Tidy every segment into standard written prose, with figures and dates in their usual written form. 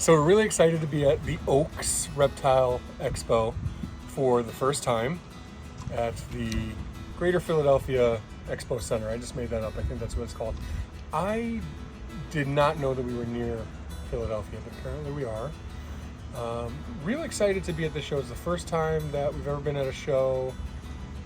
So we're really excited to be at the Oaks Reptile Expo for the first time at the Greater Philadelphia Expo Center. I just made that up. I think that's what it's called. I did not know that we were near Philadelphia, but apparently we are. Really excited to be at the show. It's the first time that we've ever been at a show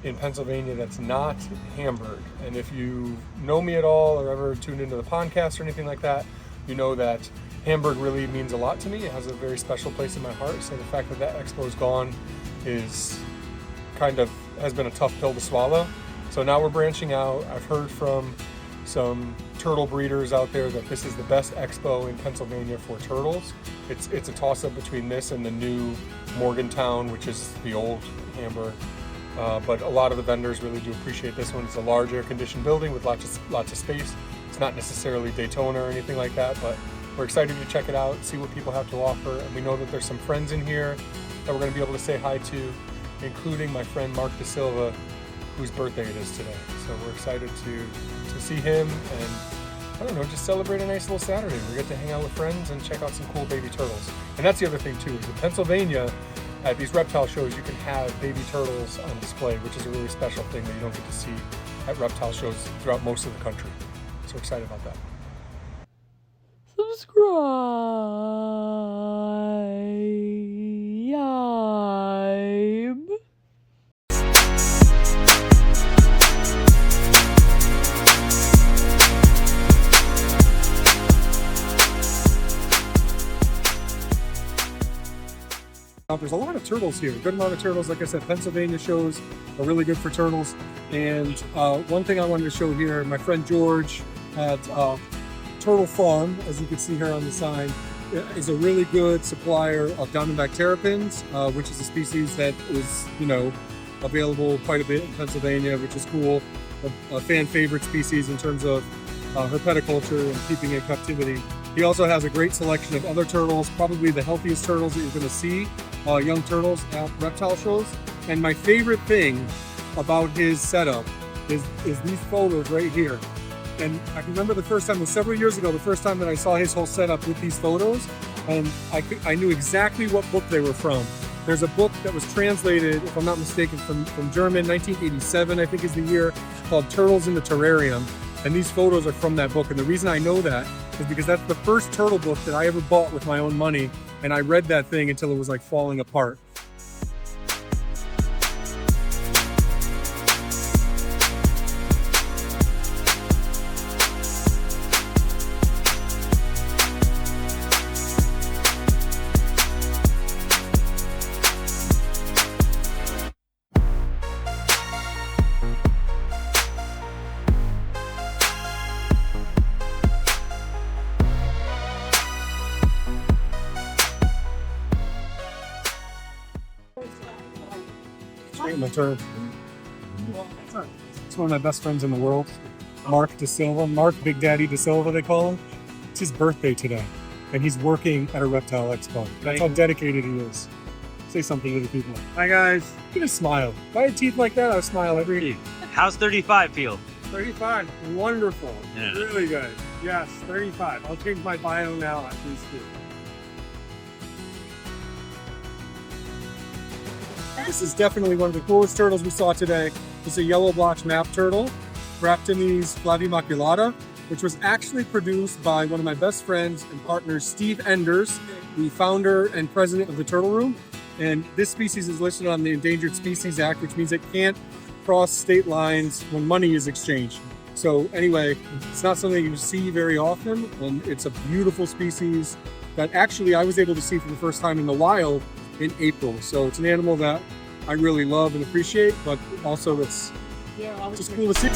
in Pennsylvania that's not Hamburg. And if you know me at all or ever tuned into the podcast or anything like that, you know that Hamburg really means a lot to me. It has a very special place in my heart. So the fact that Expo is gone is has been a tough pill to swallow. So now we're branching out. I've heard from some turtle breeders out there that this is the best expo in Pennsylvania for turtles. It's a toss-up between this and the new Morgantown, which is the old Hamburg. But a lot of the vendors really do appreciate this one. It's a large air-conditioned building with lots of space. It's not necessarily Daytona or anything like that, but we're excited to check it out, see what people have to offer. And we know that there's some friends in here that we're going to be able to say hi to, including my friend Mark DeSilva, whose birthday it is today. So we're excited to see him and, I don't know, just celebrate a nice little Saturday. We get to hang out with friends and check out some cool baby turtles. And that's the other thing too, is in Pennsylvania, at these reptile shows, you can have baby turtles on display, which is a really special thing that you don't get to see at reptile shows throughout most of the country. So excited about that. Subscribe. There's a lot of turtles here, a good amount of turtles. Like I said, Pennsylvania shows are really good for turtles. And one thing I wanted to show here, my friend George at Turtle Farm, as you can see here on the sign, is a really good supplier of Diamondback terrapins, which is a species that is, available quite a bit in Pennsylvania, which is cool. A fan favorite species in terms of herpetoculture and keeping in captivity. He also has a great selection of other turtles, probably the healthiest turtles that you're going to see, young turtles at reptile shows. And my favorite thing about his setup is these photos right here. And I can remember the first time, it was several years ago, the first time that I saw his whole setup with these photos, and I knew exactly what book they were from. There's a book that was translated, if I'm not mistaken, from German, 1987, I think is the year, called Turtles in the Terrarium. And these photos are from that book. And the reason I know that is because that's the first turtle book that I ever bought with my own money. And I read that thing until it was like falling apart. My turn. It's one of my best friends in the world, Mark DeSilva. Mark Big Daddy DeSilva, they call him. It's his birthday today, and he's working at a reptile expo. That's how dedicated he is. Say something to the people. Hi guys. Get a smile. If I had teeth like that, I'd smile every day. How's 35 feel? 35, wonderful. Yeah. Really good. Yes, 35. I'll change my bio now at least. This is definitely one of the coolest turtles we saw today. It's a yellow blotch map turtle, Bractomys flavimaculata, which was actually produced by one of my best friends and partners, Steve Enders, the founder and president of the Turtle Room. And this species is listed on the Endangered Species Act, which means it can't cross state lines when money is exchanged. So anyway, it's not something you see very often, and it's a beautiful species that actually I was able to see for the first time in the wild in April. So it's an animal that I really love and appreciate, but also it's just cool to see.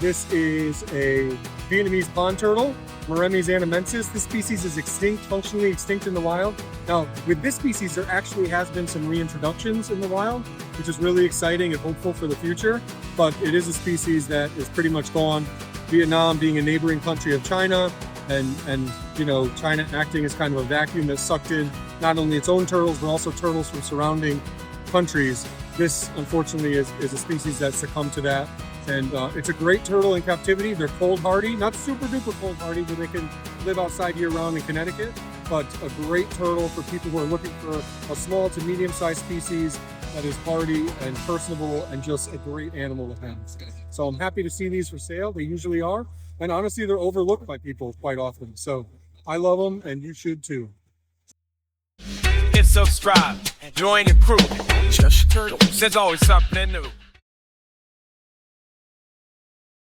This is a Vietnamese pond turtle, Moremys anamensis. This species is extinct, functionally extinct in the wild. Now, with this species, there actually has been some reintroductions in the wild, which is really exciting and hopeful for the future, but it is a species that is pretty much gone. Vietnam being a neighboring country of China, and you know, China acting as kind of a vacuum that sucked in not only its own turtles, but also turtles from surrounding countries. This, unfortunately, is a species that succumbed to that. And it's a great turtle in captivity. They're cold hardy, not super duper cold hardy, but they can live outside year round in Connecticut. But a great turtle for people who are looking for a small to medium sized species that is hardy and personable and just a great animal to have. So I'm happy to see these for sale. They usually are. And honestly, they're overlooked by people quite often. So I love them, and you should too. Hit subscribe, join the crew. Just turtles, there's always something new.